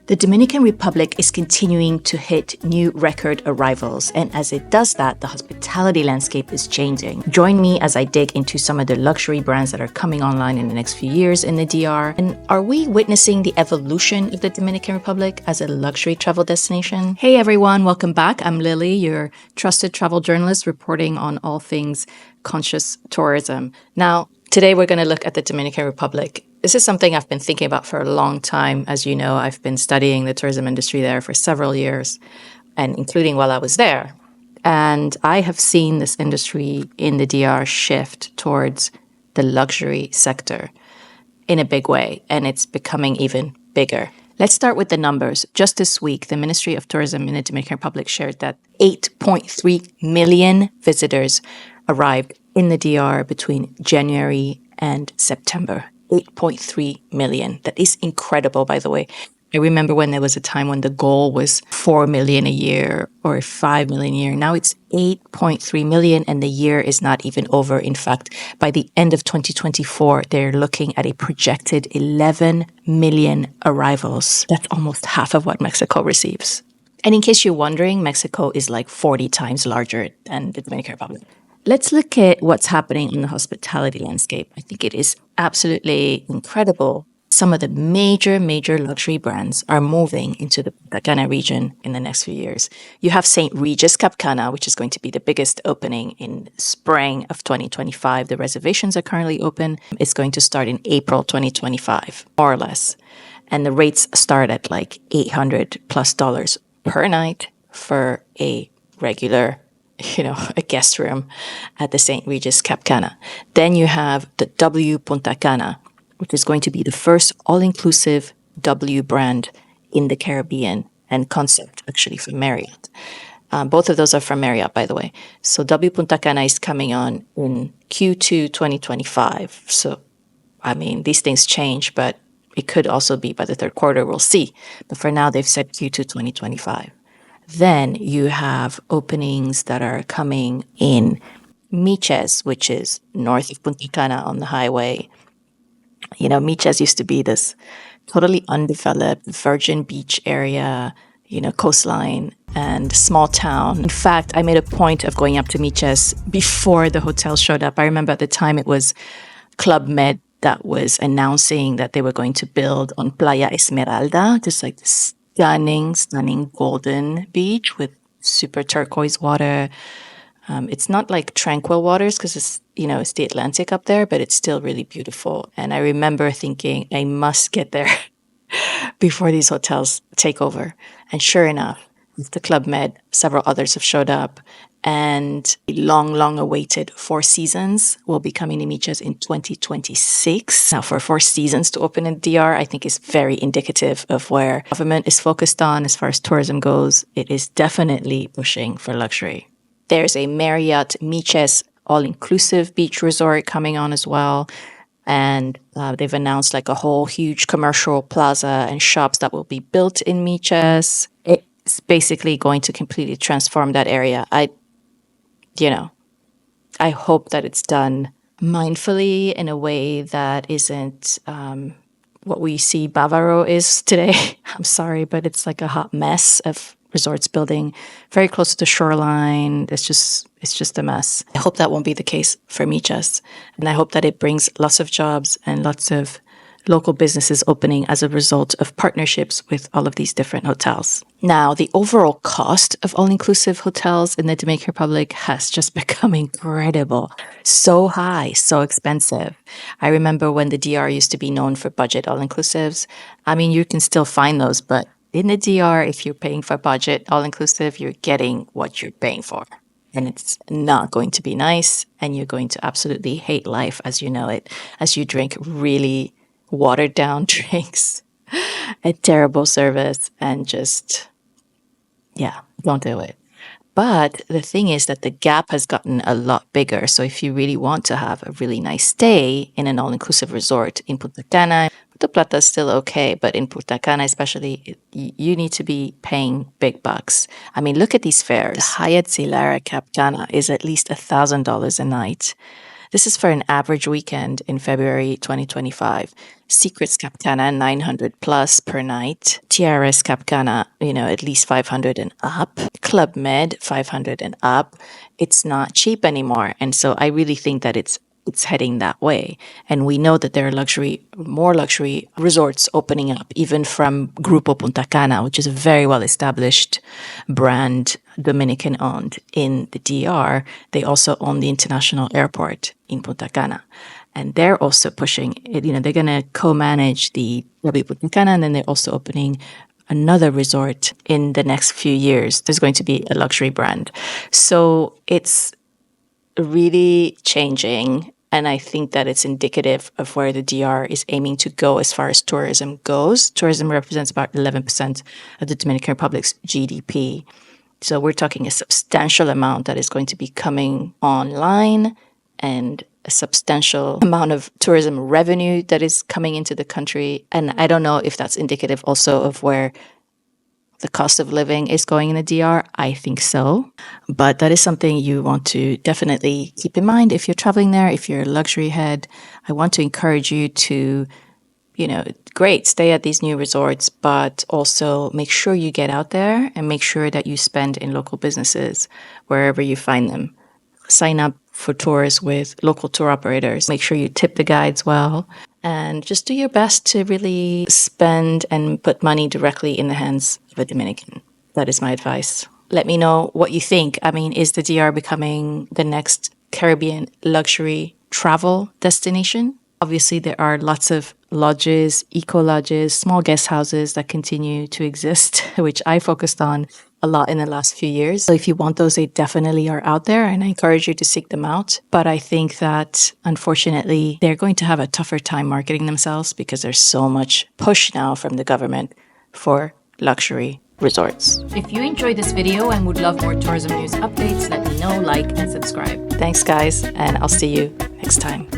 The Dominican Republic is continuing to hit new record arrivals, and as it does that, the hospitality landscape is changing. Join me as I dig into some of the luxury brands that are coming online in the next few years in the DR. And are we witnessing the evolution of the Dominican Republic as a luxury travel destination? Hey everyone, welcome back. I'm Lily, your trusted travel journalist reporting on all things conscious tourism. Now, today we're going to look at the Dominican Republic. This is something I've been thinking about for a long time. As you know, I've been studying the tourism industry there for several years, and including while I was there. And I have seen this industry in the DR shift towards the luxury sector in a big way, and it's becoming even bigger. Let's start with the numbers. Just this week, the Ministry of Tourism in the Dominican Republic shared that 8.3 million visitors arrived in the DR between January and September. 8.3 million. That is incredible, by the way. I remember when there was a time when the goal was 4 million a year or 5 million a year. Now it's 8.3 million and the year is not even over. In fact, by the end of 2024, they're looking at a projected 11 million arrivals. That's almost half of what Mexico receives. And in case you're wondering, Mexico is like 40 times larger than the Dominican Republic. Let's look at what's happening in the hospitality landscape. I think it is absolutely incredible. Some of the major luxury brands are moving into the Punta Cana region in the next few years. You have St. Regis Cap Cana, which is going to be the biggest opening in spring of 2025. The reservations are currently open. It's going to start in April 2025, more or less. And the rates start at like $800+ per night for a regular a guest room at the St. Regis Cap Cana. Then you have the W Punta Cana, which is going to be the first all-inclusive W brand in the Caribbean and concept actually from Marriott. Both of those are from Marriott, by the way. So W Punta Cana is coming on in Q2 2025. So, these things change, but it could also be by the third quarter. We'll see. But for now, they've said Q2 2025. Then you have openings that are coming in Miches, which is north of Punta Cana on the highway. Miches used to be this totally undeveloped virgin beach area, coastline and small town. In fact, I made a point of going up to Miches before the hotel showed up. I remember at the time it was Club Med that was announcing that they were going to build on Playa Esmeralda, just like this stunning golden beach with super turquoise water. It's not like tranquil waters because it's the Atlantic up there, but it's still really beautiful. And I remember thinking I must get there before these hotels take over. And sure enough, with the Club Med, several others have showed up. And long awaited Four Seasons will be coming to Miches in 2026. Now, for Four Seasons to open in DR, I think is very indicative of where government is focused on as far as tourism goes. It is definitely pushing for luxury. There's a Marriott Miches all-inclusive beach resort coming on as well. And they've announced like a whole huge commercial plaza and shops that will be built in Miches. It's basically going to completely transform that area. I hope that it's done mindfully in a way that isn't what we see Bavaro is today. I'm sorry, but it's like a hot mess of resorts building very close to the shoreline. It's just a mess. I hope that won't be the case for Miches. And I hope that it brings lots of jobs and lots of local businesses opening as a result of partnerships with all of these different hotels. Now, the overall cost of all-inclusive hotels in the Dominican Republic has just become incredible. So high, so expensive. I remember when the DR used to be known for budget all-inclusives. You can still find those, but in the DR, if you're paying for budget all-inclusive, you're getting what you're paying for. And it's not going to be nice, and you're going to absolutely hate life as you know it, as you drink really watered down drinks, a terrible service, and just, don't do it. But the thing is that the gap has gotten a lot bigger. So if you really want to have a really nice stay in an all-inclusive resort in Punta Cana, Puerto Plata is still okay, but in Punta Cana especially, you need to be paying big bucks. Look at these fares. The Hyatt Zilara Cap Cana is at least $1,000 a night. This is for an average weekend in February 2025. Secrets Cap Cana, 900 plus per night. TRS Cap Cana, at least 500 and up. Club Med, 500 and up. It's not cheap anymore. And so I really think that it's heading that way. And we know that there are more luxury resorts opening up, even from Grupo Punta Cana, which is a very well-established brand, Dominican owned in the DR. They also own the international airport in Punta Cana. And they're also pushing it, they're going to co-manage the W Punta Cana, and then they're also opening another resort in the next few years. There's going to be a luxury brand. So it's really changing. And I think that it's indicative of where the DR is aiming to go as far as tourism goes. Tourism represents about 11% of the Dominican Republic's GDP. So we're talking a substantial amount that is going to be coming online, and a substantial amount of tourism revenue that is coming into the country. And I don't know if that's indicative also of where the cost of living is going in the DR. I think so. But that is something you want to definitely keep in mind if you're traveling there, if you're a luxury head. I want to encourage you to, great, stay at these new resorts, but also make sure you get out there and make sure that you spend in local businesses wherever you find them. Sign up for tours with local tour operators. Make sure you tip the guides well. And just do your best to really spend and put money directly in the hands of a Dominican. That is my advice. Let me know what you think. I mean, is the DR becoming the next Caribbean luxury travel destination? Obviously, there are lots of lodges, eco-lodges, small guest houses that continue to exist, which I focused on a lot in the last few years. So if you want those, they definitely are out there, and I encourage you to seek them out. But I think that, unfortunately, they're going to have a tougher time marketing themselves because there's so much push now from the government for luxury resorts. If you enjoyed this video and would love more tourism news updates, let me know, like, and subscribe. Thanks, guys, and I'll see you next time.